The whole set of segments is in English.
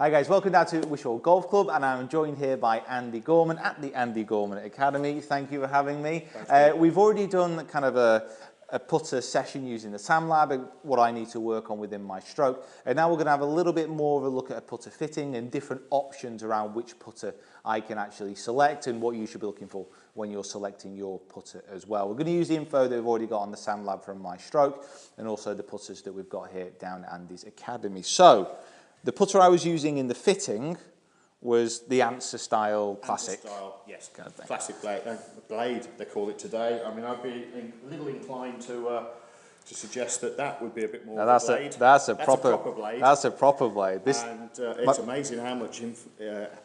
Hi guys, welcome down to Wishall Golf Club, and I'm joined here by Andy Gorman at the Andy Gorman Academy. Thank you for having me. We've already done kind of a putter session using the SAM Lab and what I need to work on within my stroke. And now we're going to have a little bit more of a look at a putter fitting and different options around which putter I can actually select and what you should be looking for when you're selecting your putter as well. We're going to use the info that we've already got on the SAM Lab from my stroke and also the putters that we've got here down at Andy's Academy. So, the putter I was using in the fitting was the Answer style classic. Answer style, yes, kind of thing. Classic blade, they call it today. I mean, I'd be a little inclined to suggest that would be a bit more of a blade. That's a proper blade. That's a proper blade. And it's amazing how much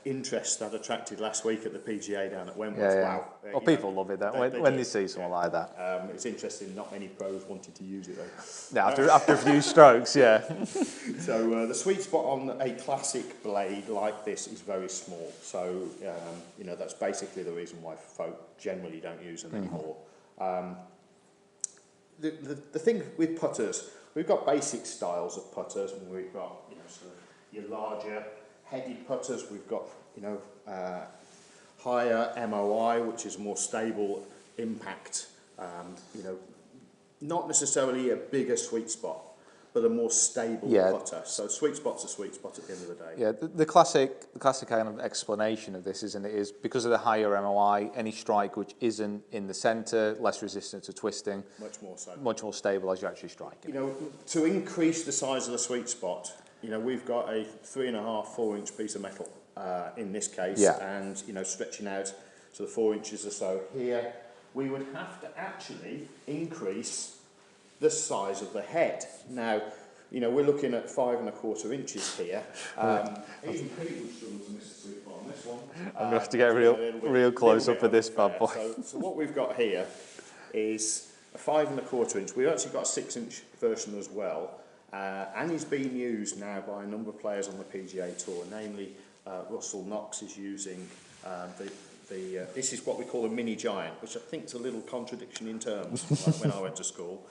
interest that attracted last week at the PGA down at Wentworth. Yeah. Wow. Well, people love it when they see someone like that. It's interesting, not many pros wanted to use it though. Yeah, after a few strokes, yeah. So the sweet spot on a classic blade like this is very small. So, that's basically the reason why folk generally don't use them anymore. The thing with putters, we've got basic styles of putters, and we've got sort of your larger headed putters. We've got higher MOI, which is more stable impact. Not necessarily a bigger sweet spot, but a more stable putter. So sweet spot's a sweet spot at the end of the day. Yeah, the classic kind of explanation of this, isn't it, is because of the higher MOI, any strike which isn't in the centre, less resistant to twisting. Much more so. Much more stable as you actually strike it. To increase the size of the sweet spot, we've got a 3.5, 4 inch piece of metal in this case, and stretching out to the 4 inches or so here, we would have to actually increase the size of the head. Now, we're looking at 5.25 inches here. Even Pete would struggle to miss the sweet spot on this one. I'm going to have to get real close up with this bad boy. So what we've got here is a 5.25 inch. We've actually got a 6 inch version as well. And is being used now by a number of players on the PGA Tour, namely Russell Knox is using this is what we call a mini giant, which I think is a little contradiction in terms when I went to school.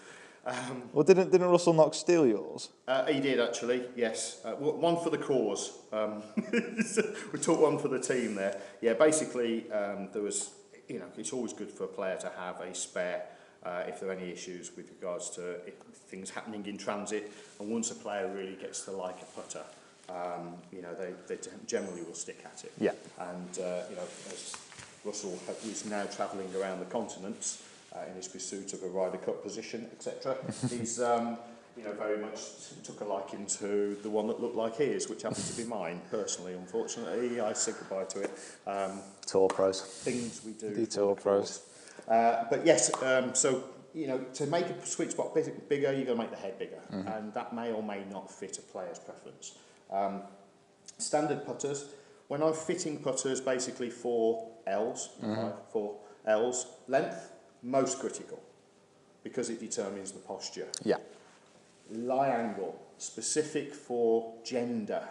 Well, didn't Russell Knox steal yours? He did actually, yes. One for the cause. We took one for the team there. Yeah, basically there was, it's always good for a player to have a spare if there are any issues with regards to things happening in transit. And once a player really gets to like a putter, they generally will stick at it. Yeah. And as Russell is now travelling around the continents in his pursuit of a Ryder Cup position, etc., he's very much took a liking to the one that looked like his, which happened to be mine personally. Unfortunately, I said goodbye to it. Tour pros. Things we do. The tour pros. But yes, so to make a sweet spot bigger, you've got to make the head bigger, and that may or may not fit a player's preference. Standard putters. When I'm fitting putters, basically 4 Ls, 4 Ls, length, most critical, because it determines the posture. Yeah. Lie angle, specific for gender.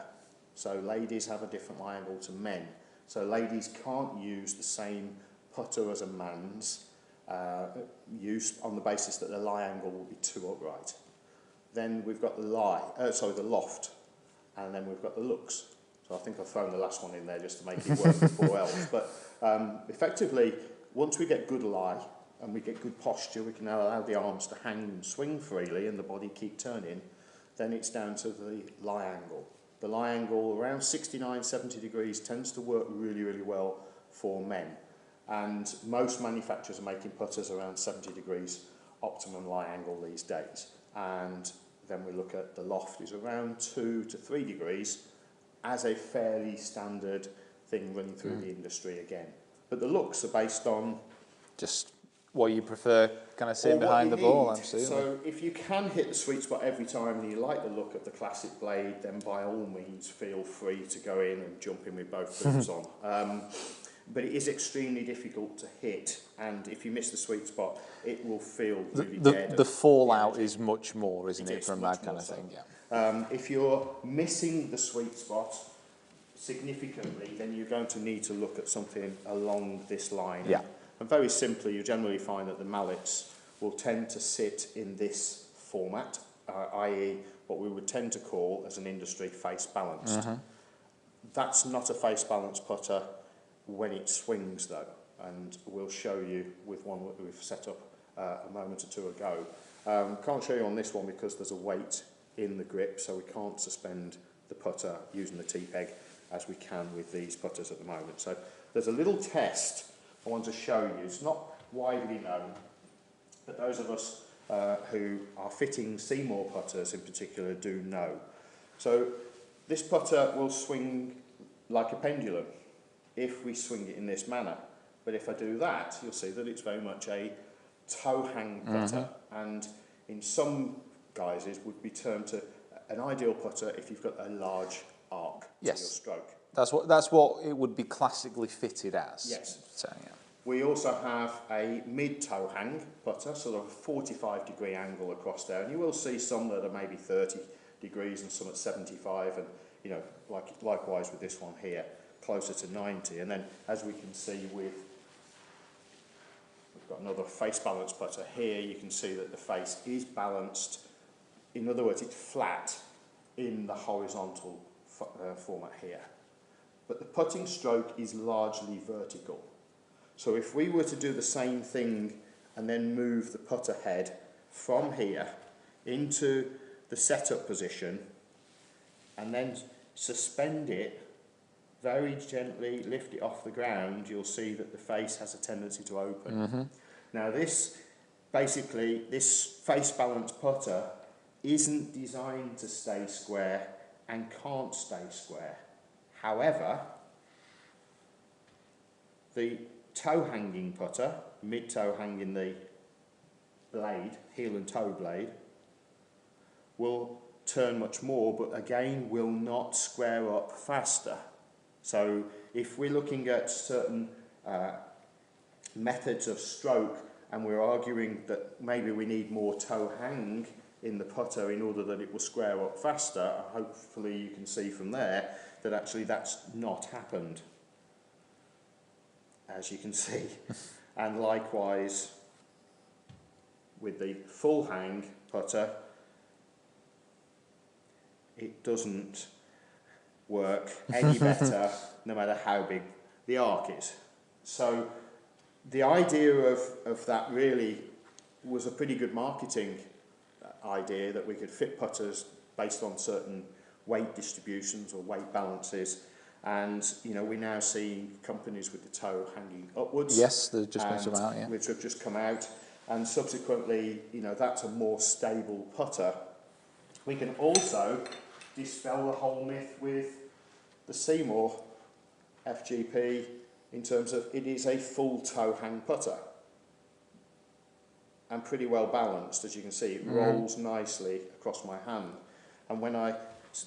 So ladies have a different lie angle to men. So ladies can't use the same putter as a man's use on the basis that the lie angle will be too upright. Then we've got the loft, and then we've got the looks. So I think I've thrown the last one in there just to make it work for 4 Ls. But effectively, once we get good lie and we get good posture, we can now allow the arms to hang and swing freely and the body keep turning, then it's down to the lie angle. The lie angle around 69, 70 degrees tends to work really, really well for men. And most manufacturers are making putters around 70 degrees optimum lie angle these days. And then we look at the loft is around 2 to 3 degrees as a fairly standard thing running through the industry again. But the looks are based on just what you prefer, kind of sitting behind the ball, absolutely. So if you can hit the sweet spot every time and you like the look of the classic blade, then by all means feel free to go in and jump in with both boots on. But it is extremely difficult to hit, and if you miss the sweet spot, it will feel really dead. The fallout is much more, isn't it, from that kind of thing? Yeah. If you're missing the sweet spot significantly, then you're going to need to look at something along this line. Yeah. And very simply, you generally find that the mallets will tend to sit in this format, i.e. what we would tend to call as an industry face balanced. That's not a face balance putter when it swings though, and we'll show you with one that we've set up a moment or two ago. Can't show you on this one because there's a weight in the grip, so we can't suspend the putter using the T-peg as we can with these putters at the moment. So there's a little test I want to show you. It's not widely known, but those of us who are fitting Seymour putters in particular do know. So this putter will swing like a pendulum if we swing it in this manner. But if I do that, you'll see that it's very much a toe hang putter, and in some guises would be termed to an ideal putter if you've got a large arc to your stroke. That's what it would be classically fitted as. Yes. So, yeah. We also have a mid-toe hang putter, sort of a 45-degree angle across there, and you will see some that are maybe 30 degrees and some at 75, and you know, likewise with this one here, closer to 90. And then, as we can see we've got another face balance putter here, you can see that the face is balanced. In other words, it's flat in the horizontal format here. But the putting stroke is largely vertical. So if we were to do the same thing and then move the putter head from here into the setup position and then suspend it, very gently lift it off the ground, you'll see that the face has a tendency to open. Now this face balance putter isn't designed to stay square and can't stay square. However, the toe hanging putter, mid toe hanging the blade, heel and toe blade, will turn much more, but again will not square up faster. So if we're looking at certain methods of stroke and we're arguing that maybe we need more toe hang in the putter in order that it will square up faster, hopefully you can see from there that actually that's not happened, as you can see. And likewise with the full hang putter, it doesn't work any better no matter how big the arc is. So the idea of that really was a pretty good marketing idea, that we could fit putters based on certain weight distributions or weight balances, and you know, we now see companies with the toe hanging upwards. Yes, there's just been some out, yeah. Which have just come out, and subsequently, you know, that's a more stable putter. We can also dispel the whole myth with the Seymour FGP in terms of it is a full toe hang putter and pretty well balanced. As you can see, it rolls nicely across my hand, and when I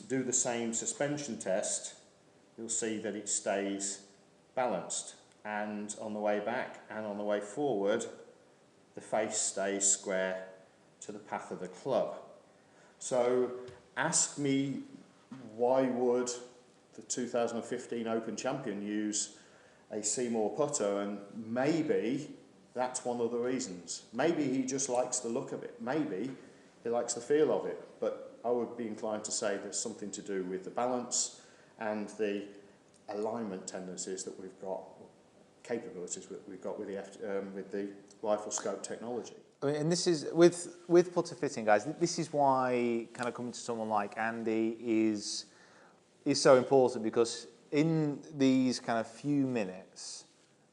do the same suspension test, you'll see that it stays balanced, and on the way back and on the way forward the face stays square to the path of the club. So ask me, why would the 2015 Open champion use a Seymour putter? And maybe that's one of the reasons. Maybe he just likes the look of it. Maybe he likes the feel of it. But I would be inclined to say there's something to do with the balance and the alignment tendencies that we've got, capabilities that we've got with the rifle scope technology. I mean, and this is with putter fitting, guys. This is why kind of coming to someone like Andy is so important, because in these kind of few minutes,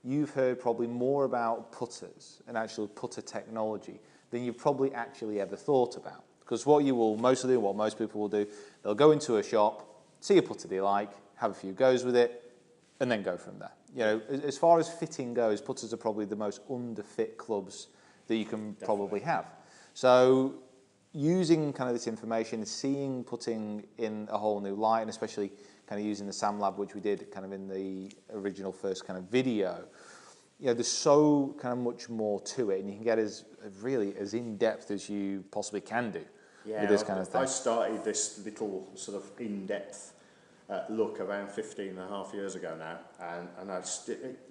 you've heard probably more about putters and actual putter technology than you've probably actually ever thought about. Because what you will mostly do, what most people will do, they'll go into a shop, see a putter they like, have a few goes with it, and then go from there. You know, as far as fitting goes, putters are probably the most underfit clubs that you can probably have. So using kind of this information, seeing putting in a whole new light, and especially kind of using the Sam Lab, which we did kind of in the original first kind of video, you know, there's so kind of much more to it, and you can get as in-depth as you possibly can do with this kind of thing. I started this little sort of in-depth look around 15 and a half years ago now, and I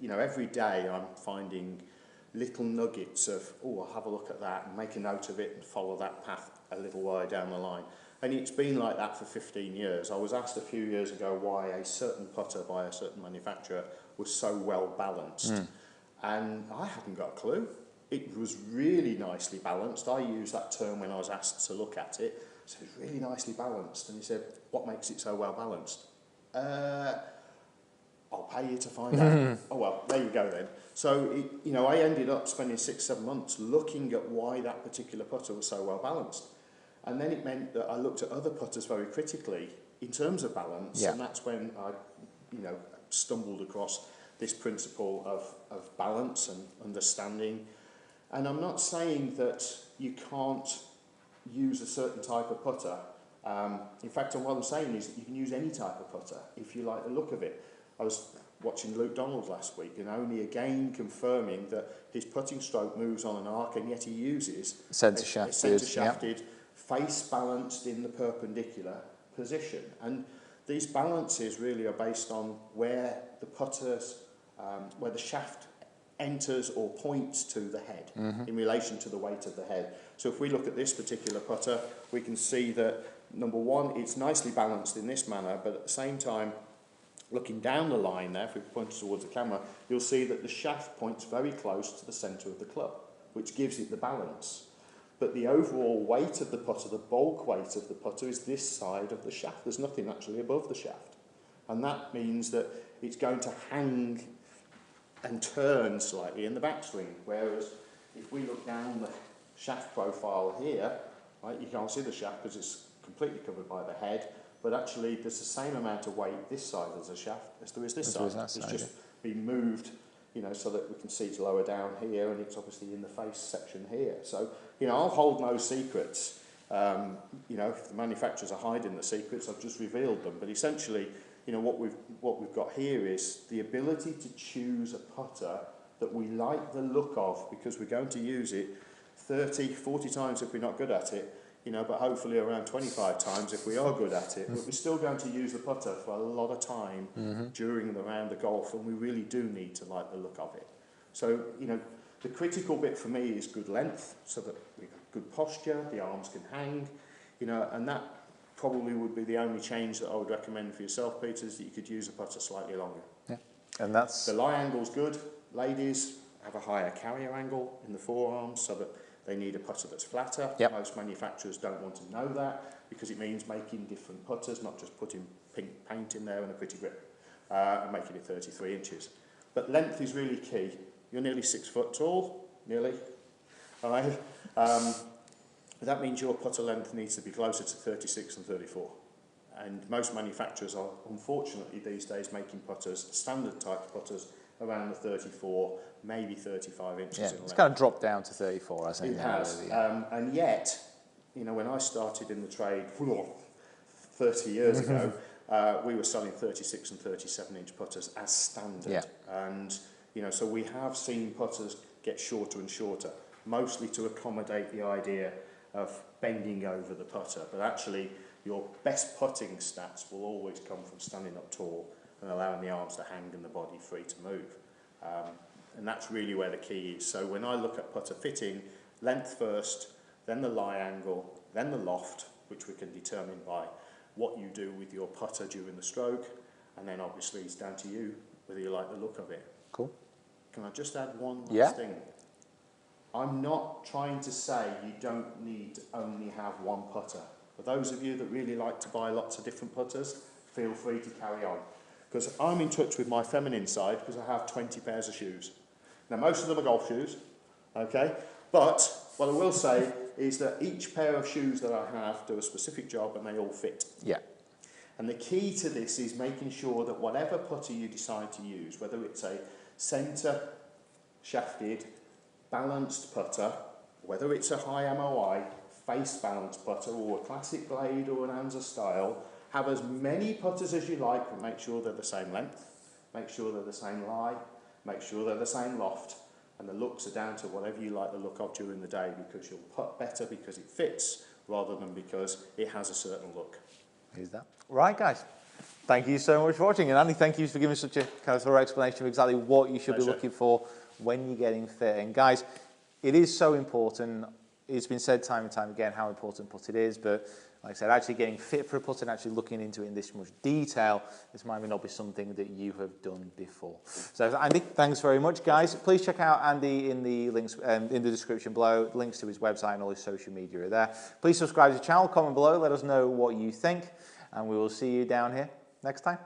you know, every day I'm finding little nuggets of, oh, I'll have a look at that and make a note of it and follow that path a little way down the line. And it's been like that for 15 years. I was asked a few years ago why a certain putter by a certain manufacturer was so well balanced. And I hadn't got a clue. It was really nicely balanced. I used that term when I was asked to look at it. So it was really nicely balanced. And he said, what makes it so well balanced? I'll pay you to find out. Oh, well, there you go then. So, you know, I ended up spending 6-7 months looking at why that particular putter was so well balanced. And then it meant that I looked at other putters very critically in terms of balance, and that's when I, you know, stumbled across this principle of balance and understanding. And I'm not saying that you can't use a certain type of putter. In fact, what I'm saying is that you can use any type of putter if you like the look of it. I was watching Luke Donald last week, and only again confirming that his putting stroke moves on an arc, and yet he uses centre shafted, face balanced in the perpendicular position. And these balances really are based on where the putters, where the shaft enters or points to the head in relation to the weight of the head. So if we look at this particular putter, we can see that, number one, it's nicely balanced in this manner, but at the same time, looking down the line there, if we point towards the camera, you'll see that the shaft points very close to the centre of the club, which gives it the balance. But the overall weight of the putter, the bulk weight of the putter, is this side of the shaft. There's nothing actually above the shaft. And that means that it's going to hang and turn slightly in the backswing. Whereas if we look down the shaft profile here, right, you can't see the shaft because it's completely covered by the head. But actually, there's the same amount of weight this side of the shaft as there is this side. It's just been moved, you know, so that we can see it's lower down here, and it's obviously in the face section here. So, you know, I'll hold no secrets. You know, if the manufacturers are hiding the secrets, I've just revealed them. But essentially, you know, what we've got here is the ability to choose a putter that we like the look of, because we're going to use it 30, 40 times if we're not good at it. You know, but hopefully around 25 times if we are good at it. But we're still going to use the putter for a lot of time during the round of golf, and we really do need to like the look of it. So, you know, the critical bit for me is good length, so that we have good posture, the arms can hang, you know, and that probably would be the only change that I would recommend for yourself, Peter, is that you could use a putter slightly longer. Yeah, and that's... The lie angle's good. Ladies have a higher carrier angle in the forearms, so that they need a putter that's flatter. Most manufacturers don't want to know that, because it means making different putters, not just putting pink paint in there and a pretty grip, and making it 33 inches. But length is really key. You're nearly 6 foot tall, nearly. All right. That means your putter length needs to be closer to 36 and 34. And most manufacturers are, unfortunately, these days making putters, standard type putters, around the 34, maybe 35 inches in length. It's kind of dropped down to 34, hasn't it? It has. Really, and yet, you know, when I started in the trade 30 years ago, we were selling 36 and 37 inch putters as standard. And, you know, so we have seen putters get shorter and shorter, mostly to accommodate the idea of bending over the putter. But actually, your best putting stats will always come from standing up tall and allowing the arms to hang and the body free to move. And that's really where the key is. So when I look at putter fitting, length first, then the lie angle, then the loft, which we can determine by what you do with your putter during the stroke, and then obviously it's down to you whether you like the look of it. Cool. Can I just add one last thing? I'm not trying to say you don't need to only have one putter. For those of you that really like to buy lots of different putters, feel free to carry on. Because I'm in touch with my feminine side, because I have 20 pairs of shoes. Now, most of them are golf shoes, okay? But what I will say is that each pair of shoes that I have do a specific job, and they all fit. And the key to this is making sure that whatever putter you decide to use, whether it's a centre shafted, balanced putter, whether it's a high MOI, face balanced putter, or a classic blade or an Anza style, have as many putters as you like, but make sure they're the same length, make sure they're the same lie, make sure they're the same loft, and the looks are down to whatever you like the look of during the day, because you'll putt better because it fits rather than because it has a certain look. Is that right, guys? Thank you so much for watching, and Andy, thank you for giving such a kind of thorough explanation of exactly what you should be looking for when you're getting fit. And guys, it is so important. It's been said time and time again how important putt it is, but like I said, actually getting fit for a putt and actually looking into it in this much detail, this might not be something that you have done before. So Andy, thanks very much, guys. Please check out Andy in the links in the description below. Links to his website and all his social media are there. Please subscribe to the channel, comment below, let us know what you think, and we will see you down here next time.